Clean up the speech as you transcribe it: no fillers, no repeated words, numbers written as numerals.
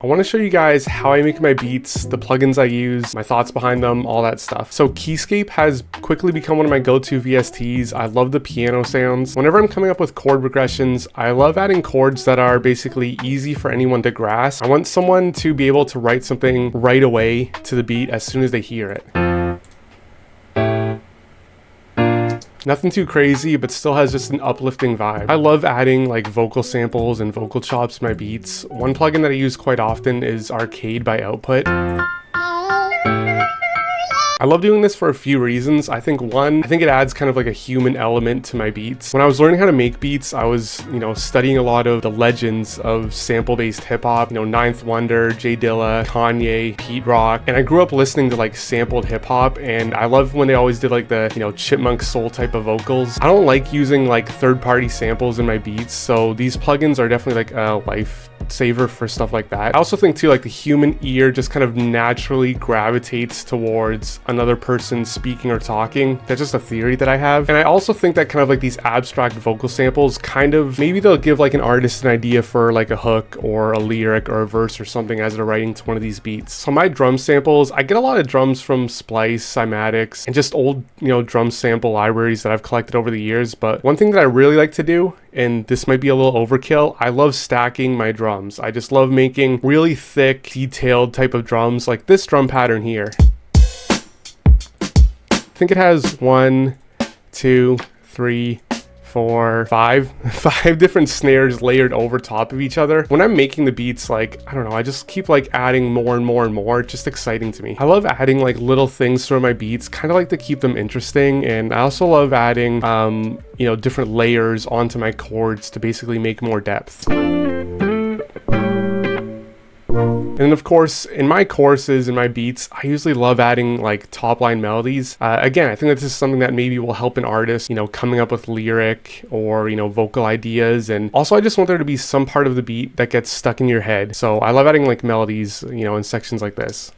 I want to show you guys how I make my beats, the plugins I use, my thoughts behind them, all that stuff. So Keyscape has quickly become one of my go-to VSTs. I love the piano sounds. Whenever I'm coming up with chord progressions, I love adding chords that are basically easy for anyone to grasp. I want someone to be able to write something right away to the beat as soon as they hear it. Nothing too crazy, but still has just an uplifting vibe. I love adding like vocal samples and vocal chops to my beats. One plugin that I use quite often is Arcade by Output. I love doing this for a few reasons. I think it adds kind of like a human element to my beats. When I was learning how to make beats, I was, studying a lot of the legends of sample-based hip-hop, Ninth Wonder, Jay Dilla, Kanye, Pete Rock, and I grew up listening to like sampled hip-hop, and I love when they always did like the, chipmunk soul type of vocals. I don't like using like third-party samples in my beats, so these plugins are definitely like a lifesaver for stuff like that. I also think too, like the human ear just kind of naturally gravitates towards another person speaking or talking. That's just a theory that I have. And I also think that kind of like these abstract vocal samples kind of, maybe they'll give like an artist an idea for like a hook or a lyric or a verse or something as they're writing to one of these beats. So my drum samples, I get a lot of drums from Splice, Cymatics, and just old, drum sample libraries that I've collected over the years. But one thing that I really like to do, and this might be a little overkill, I love stacking my drums. I just love making really thick, detailed type of drums, like this drum pattern here. I think it has 1, 2, 3, 4, 5 different snares layered over top of each other. When I'm making the beats, like, I don't know, I just keep like adding more and more and more. It's just exciting to me. I love adding like little things to my beats, kind of like to keep them interesting. And I also love adding, different layers onto my chords to basically make more depth. And of course, in my choruses and my beats, I usually love adding like top line melodies. Again, I think that this is something that maybe will help an artist, coming up with lyric or, vocal ideas. And also I just want there to be some part of the beat that gets stuck in your head. So I love adding like melodies, in sections like this.